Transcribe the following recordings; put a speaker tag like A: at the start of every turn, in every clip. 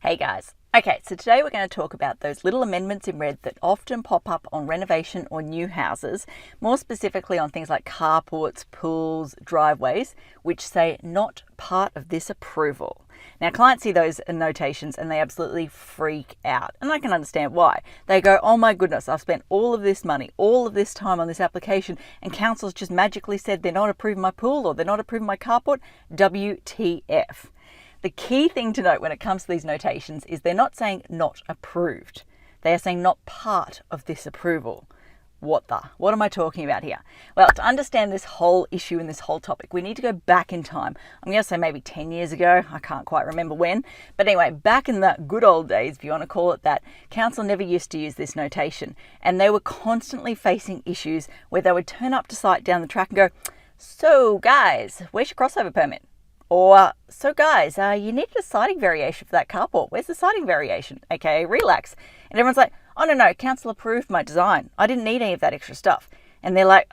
A: Hey guys. Okay, so today we're going to talk about those little amendments in red that often pop up on renovation or new houses, more specifically on things like carports, pools, driveways, which say not part of this approval. Now, clients see those notations and they absolutely freak out, and I can understand why. They go, oh my goodness, I've spent all of this money, all of this time on this application, and council's just magically said they're not approving my pool or they're not approving my carport. WTF. The key thing to note when it comes to these notations is they're not saying not approved. They are saying not part of this approval. What am I talking about here? Well, to understand this whole issue and this whole topic, we need to go back in time. I'm going to say maybe 10 years ago. I can't quite remember when. But anyway, back in the good old days, if you want to call it that, council never used to use this notation. And they were constantly facing issues where they would turn up to site down the track and go, so guys, where's your crossover permit? Or, so guys, you needed a siding variation for that carport. Where's the siding variation? Okay, relax. And everyone's like, oh no, council approved my design. I didn't need any of that extra stuff. And they're like,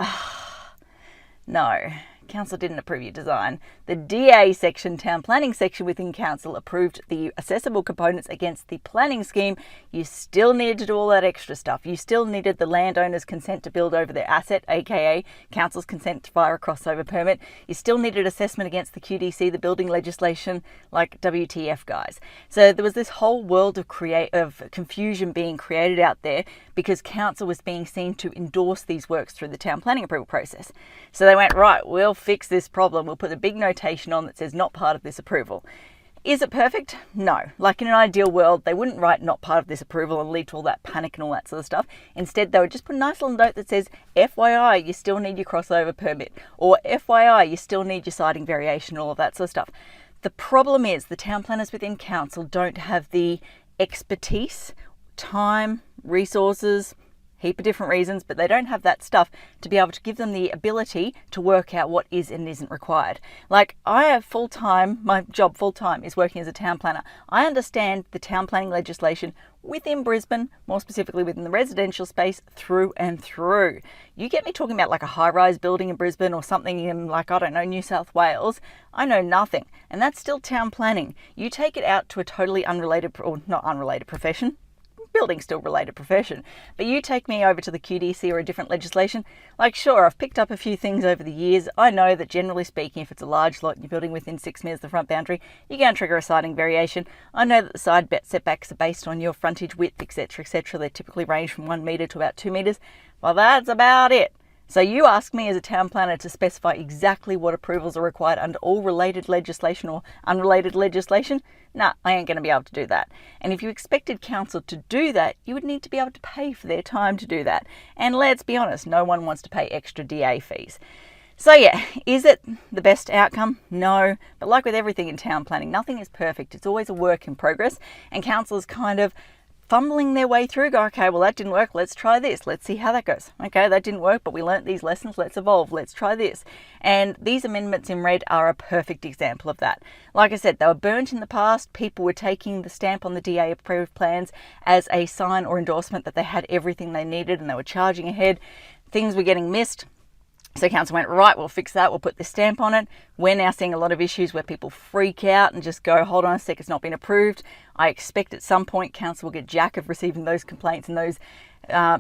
A: no, council didn't approve your design. The DA section, town planning section within council, approved the accessible components against the planning scheme. You still needed to do all that extra stuff. You still needed the landowner's consent to build over their asset, aka council's consent via a crossover permit. You still needed assessment against the QDC, the building legislation, like WTF, guys. So there was this whole world of confusion being created out there because council was being seen to endorse these works through the town planning approval process. So they went, right, we'll fix this problem. We'll put a big notation on that says not part of this approval. Is it perfect? No. Like in an ideal world, they wouldn't write not part of this approval and lead to all that panic and all that sort of stuff. Instead, they would just put a nice little note that says, FYI, you still need your crossover permit, or FYI, you still need your siding variation, all of that sort of stuff. The problem is the town planners within council don't have the expertise, time, resources, heap of different reasons, but they don't have that stuff to be able to give them the ability to work out what is and isn't required. Like I have my job full-time is working as a town planner. I understand the town planning legislation within Brisbane, more specifically within the residential space, through and through. You get me talking about like a high-rise building in Brisbane or something in like, I don't know, New South Wales, I know nothing. And that's still town planning. You take it out to a totally unrelated, or not unrelated profession, building still related profession, but you take me over to the QDC or a different legislation, like sure, I've picked up a few things over the years. I know that generally speaking, if it's a large lot and you're building within 6 metres of the front boundary, you're going to trigger a siding variation. I know that the side setbacks are based on your frontage width, etc., etc. They typically range from 1 metre to about 2 metres. Well, that's about it. So you ask me as a town planner to specify exactly what approvals are required under all related legislation or unrelated legislation? Nah, I ain't going to be able to do that. And if you expected council to do that, you would need to be able to pay for their time to do that. And let's be honest, no one wants to pay extra DA fees. So yeah, is it the best outcome? No. But like with everything in town planning, nothing is perfect. It's always a work in progress. And council is kind of fumbling their way through, go, okay, well that didn't work, let's try this, let's see how that goes. Okay, that didn't work, but we learnt these lessons, let's evolve, let's try this. And these amendments in red are a perfect example of that. Like I said, they were burnt in the past. People were taking the stamp on the DA approved plans as a sign or endorsement that they had everything they needed and they were charging ahead. Things were getting missed. So council went, right, we'll fix that, we'll put the stamp on it. We're now seeing a lot of issues where people freak out and just go, hold on a sec, it's not been approved. I expect at some point council will get jack of receiving those complaints and those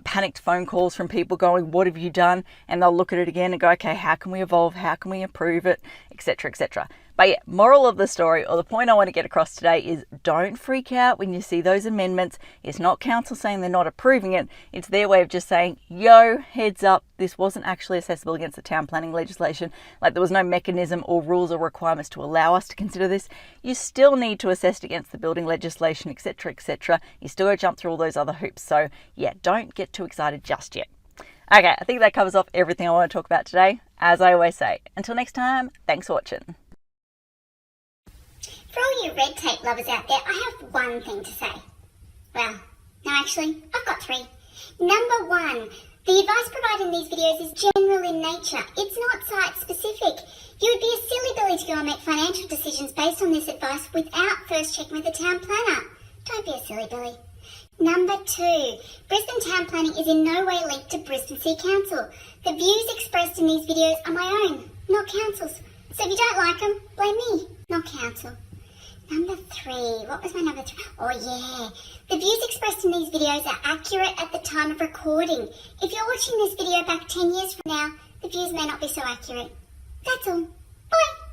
A: panicked phone calls from people going, what have you done? And they'll look at it again and go, okay, how can we evolve? How can we improve it? Etc., etc. But yeah, moral of the story, or the point I want to get across today is don't freak out when you see those amendments. It's not council saying they're not approving it. It's their way of just saying, yo, heads up, this wasn't actually accessible against the town planning legislation. Like there was no mechanism or rules or requirements to allow us to consider this. You still need to assess it against the building legislation, etc., etc. You still got to jump through all those other hoops. So yeah, don't get too excited just yet. Okay, I think that covers off everything I want to talk about today. As I always say, until next time, thanks for watching.
B: For all you red tape lovers out there, I have one thing to say. Well, no, actually, I've got 3. Number 1, the advice provided in these videos is general in nature. It's not site-specific. You would be a silly Billy to go and make financial decisions based on this advice without first checking with the town planner. Don't be a silly Billy. Number 2, Brisbane Town Planning is in no way linked to Brisbane City Council. The views expressed in these videos are my own, not council's. So if you don't like them, blame me, not council. Number 3. What was my number 3? Oh yeah. The views expressed in these videos are accurate at the time of recording. If you're watching this video back 10 years from now, the views may not be so accurate. That's all. Bye.